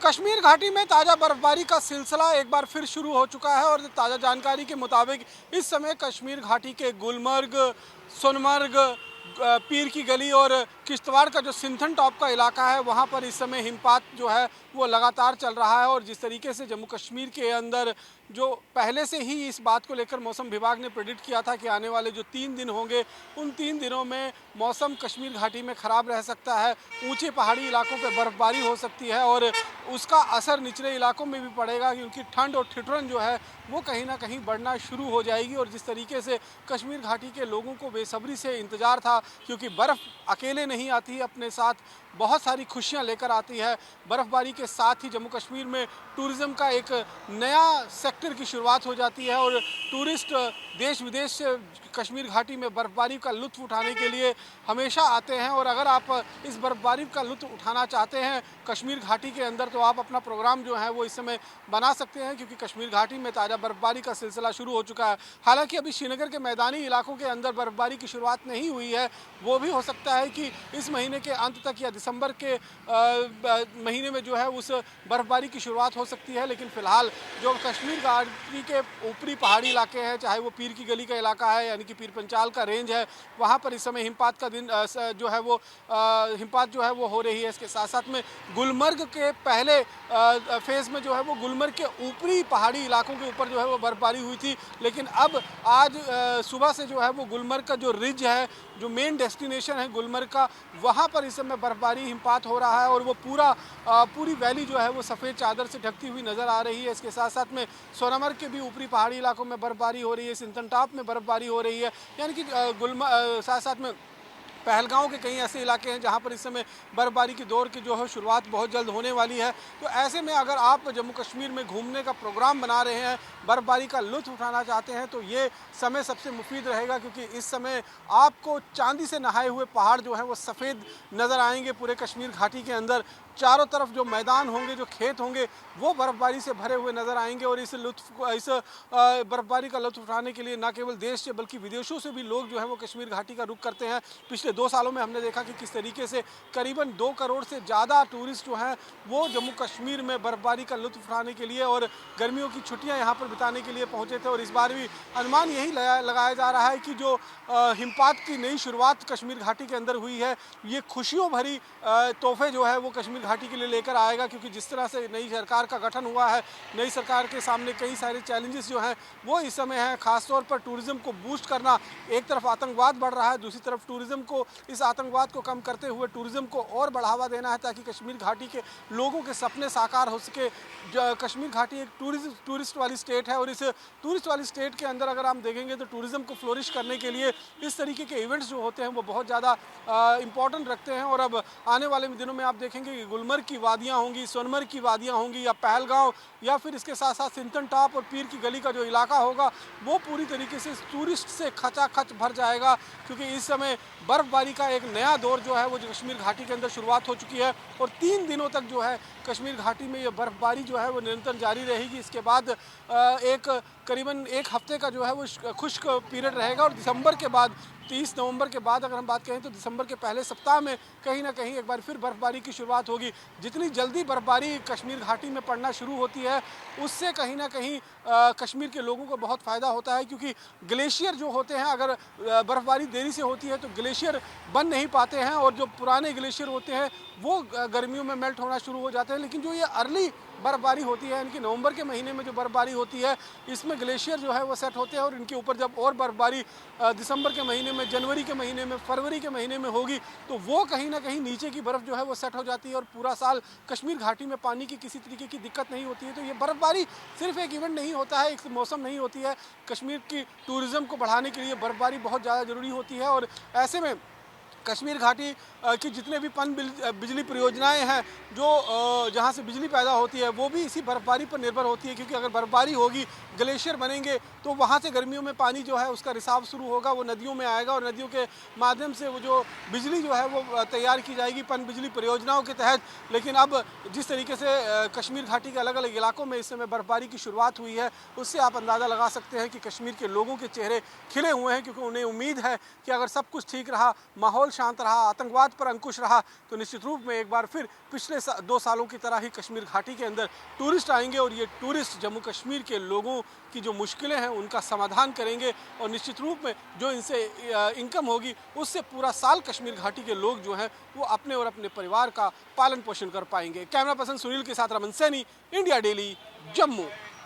कश्मीर घाटी में ताज़ा बर्फबारी का सिलसिला एक बार फिर शुरू हो चुका है और ताज़ा जानकारी के मुताबिक इस समय कश्मीर घाटी के गुलमर्ग, सोनमर्ग, पीर की गली और किश्तवाड़ का जो सिंथन टॉप का इलाका है वहाँ पर इस समय हिमपात जो है वो लगातार चल रहा है। और जिस तरीके से जम्मू कश्मीर के अंदर जो पहले से ही इस बात को लेकर मौसम विभाग ने प्रेडिक्ट किया था कि आने वाले जो 3 दिन होंगे उन 3 दिनों में मौसम कश्मीर घाटी में ख़राब रह सकता है, ऊंचे पहाड़ी इलाकों पर बर्फबारी हो सकती है और उसका असर निचले इलाकों में भी पड़ेगा क्योंकि ठंड और ठिठुरन जो है वो कहीं ना कहीं बढ़ना शुरू हो जाएगी। और जिस तरीके से कश्मीर घाटी के लोगों को बेसब्री से इंतज़ार था क्योंकि बर्फ़ अकेले नहीं आती, अपने साथ बहुत सारी खुशियां लेकर आती है। बर्फ़बारी के साथ ही जम्मू कश्मीर में टूरिज़्म का एक नया सेक्टर की शुरुआत हो जाती है और टूरिस्ट देश विदेश से कश्मीर घाटी में बर्फ़बारी का लुत्फ़ उठाने के लिए हमेशा आते हैं। और अगर आप इस बर्फ़बारी का लुत्फ़ उठाना चाहते हैं कश्मीर घाटी के अंदर तो आप अपना प्रोग्राम जो है वो इस समय बना सकते हैं क्योंकि कश्मीर घाटी में ताज़ा बर्फ़बारी का सिलसिला शुरू हो चुका है। हालांकि अभी श्रीनगर के मैदानी इलाकों के अंदर बर्फ़बारी की शुरुआत नहीं हुई है, वो भी हो सकता है कि इस महीने के अंत तक या दिसंबर के महीने में जो है उस बर्फ़बारी की शुरुआत हो सकती है। लेकिन फ़िलहाल जो कश्मीर घाटी के ऊपरी पहाड़ी इलाके हैं, चाहे वो पीर की गली का इलाका है यानी कि पीर पंचाल का रेंज है, वहाँ पर इस समय हिमपात का दिन जो है वो हिमपात जो है वो हो रही है। इसके साथ साथ में गुलमर्ग के पहले फेज़ में जो है वो गुलमर्ग के ऊपरी पहाड़ी इलाकों के ऊपर जो है वो बर्फबारी हुई थी, लेकिन अब आज सुबह से जो है वो गुलमर्ग का जो रिज है, जो मेन डेस्टिनेशन है गुलमर्ग का, वहाँ पर इस समय बर्फबारी हिमपात हो रहा है और वो पूरी वैली जो है वो सफ़ेद चादर से ढकती हुई नज़र आ रही है। इसके साथ साथ में सोनमर्ग के भी ऊपरी पहाड़ी इलाकों में बर्फबारी हो रही है, सिंथन टॉप में बर्फबारी हो रही है, यानी कि साथ साथ में पहलगांव के कई ऐसे इलाके हैं जहां पर इस समय बर्फबारी की दौर की जो है शुरुआत बहुत जल्द होने वाली है। तो ऐसे में अगर आप जम्मू कश्मीर में घूमने का प्रोग्राम बना रहे हैं, बर्फबारी का लुत्फ़ उठाना चाहते हैं तो ये समय सबसे मुफीद रहेगा क्योंकि इस समय आपको चांदी से नहाए हुए पहाड़ जो हैं वो सफ़ेद नज़र आएंगे। पूरे कश्मीर घाटी के अंदर चारों तरफ जो मैदान होंगे, जो खेत होंगे, वो बर्फबारी से भरे हुए नज़र आएंगे और इस बर्फबारी का लुत्फ़ उठाने के लिए न केवल देश से बल्कि विदेशों से भी लोग जो है वो कश्मीर घाटी का रुख करते हैं। पिछले 2 सालों में हमने देखा कि किस तरीके से करीबन 2 करोड़ से ज़्यादा टूरिस्ट जो हैं वो जम्मू कश्मीर में बर्फबारी का लुत्फ़ उठाने के लिए और गर्मियों की छुट्टियां यहाँ पर बिताने के लिए पहुँचे थे। और इस बार भी अनुमान यही लगाया जा रहा है कि जो हिमपात की नई शुरुआत कश्मीर घाटी के अंदर हुई है, ये खुशियों भरी तोहफे जो है वो कश्मीर घाटी के लिए लेकर आएगा क्योंकि जिस तरह से नई सरकार का गठन हुआ है, नई सरकार के सामने कई सारे चैलेंजेस जो हैं वो इस समय हैं। खासतौर पर टूरिज़्म को बूस्ट करना, एक तरफ आतंकवाद बढ़ रहा है, दूसरी तरफ टूरिज़्म को, इस आतंकवाद को कम करते हुए टूरिज़्म को और बढ़ावा देना है ताकि कश्मीर घाटी के लोगों के सपने साकार हो सके। कश्मीर घाटी एक टूरिस्ट वाली स्टेट है और इस टूरिस्ट वाली स्टेट के अंदर अगर हम देखेंगे तो टूरिज़्म को फ्लोरिश करने के लिए इस तरीके के इवेंट्स जो होते हैं वो बहुत ज़्यादा इंपॉर्टेंट रखते हैं। और अब आने वाले दिनों में आप देखेंगे कि गुलमर्ग की वादियाँ होंगी, सोनमर्ग की वादियाँ होंगी या पहलगांव या फिर इसके साथ साथ सिंथन टॉप और पीर की गली का जो इलाका होगा वो पूरी तरीके से टूरिस्ट से खचाखच भर जाएगा क्योंकि इस समय बर्फबारी का एक नया दौर जो है वो जो कश्मीर घाटी के अंदर शुरुआत हो चुकी है और 3 दिनों तक जो है कश्मीर घाटी में ये बर्फबारी जो है वो निरंतर जारी रहेगी। इसके बाद करीबन 1 हफ्ते का जो है वो खुश्क पीरियड रहेगा और दिसंबर के बाद 30 नवंबर के बाद अगर हम बात करें तो दिसंबर के पहले सप्ताह में कहीं ना कहीं एक बार फिर बर्फबारी की शुरुआत होगी। जितनी जल्दी बर्फबारी कश्मीर घाटी में पड़ना शुरू होती है उससे कहीं ना कहीं कश्मीर के लोगों को बहुत फ़ायदा होता है क्योंकि ग्लेशियर जो होते हैं, अगर बर्फबारी देरी से होती है तो ग्लेशियर बन नहीं पाते हैं और जो पुराने ग्लेशियर होते हैं वो गर्मियों में मेल्ट होना शुरू हो जाते हैं। लेकिन जो ये अर्ली बर्फबारी होती है, इनकी नवंबर के महीने में जो बर्फबारी होती है इसमें ग्लेशियर जो है वो सेट होते हैं और इनके ऊपर जब और बर्फबारी दिसंबर के महीने में, जनवरी के महीने में, फरवरी के महीने में होगी तो वो कहीं ना कहीं नीचे की बर्फ़ जो है वो सेट हो जाती है और पूरा साल कश्मीर घाटी में पानी की किसी तरीके की दिक्कत नहीं होती है। तो ये बर्फबारी सिर्फ एक इवेंट नहीं होता है, एक मौसम नहीं होती है, कश्मीर की टूरिज़्म को बढ़ाने के लिए बर्फबारी बहुत ज़्यादा ज़रूरी होती है। और ऐसे में कश्मीर घाटी की जितने भी पन बिजली परियोजनाएं हैं जो जहां से बिजली पैदा होती है वो भी इसी बर्फबारी पर निर्भर होती है क्योंकि अगर बर्फबारी होगी, ग्लेशियर बनेंगे तो वहां से गर्मियों में पानी जो है उसका रिसाव शुरू होगा, वो नदियों में आएगा और नदियों के माध्यम से वो जो बिजली जो है वो तैयार की जाएगी पन बिजली परियोजनाओं के तहत। लेकिन अब जिस तरीके से कश्मीर घाटी के अलग अलग इलाकों में इस समय बर्फबारी की शुरुआत हुई है उससे आप अंदाज़ा लगा सकते हैं कि कश्मीर के लोगों के चेहरे खिले हुए हैं क्योंकि उन्हें उम्मीद है कि अगर सब कुछ ठीक रहा, माहौल शांत रहा, आतंकवाद पर अंकुश रहा, तो निश्चित रूप में एक बार फिर पिछले 2 सालों की तरह ही कश्मीर घाटी के अंदर टूरिस्ट आएंगे और ये टूरिस्ट जम्मू कश्मीर के लोगों की जो मुश्किलें हैं उनका समाधान करेंगे और निश्चित रूप में जो इनसे इनकम होगी उससे पूरा साल कश्मीर घाटी के लोग जो हैं वो अपने और अपने परिवार का पालन पोषण कर पाएंगे। कैमरा पर्सन सुनील के साथ रमन सैनी, इंडिया डेली, जम्मू।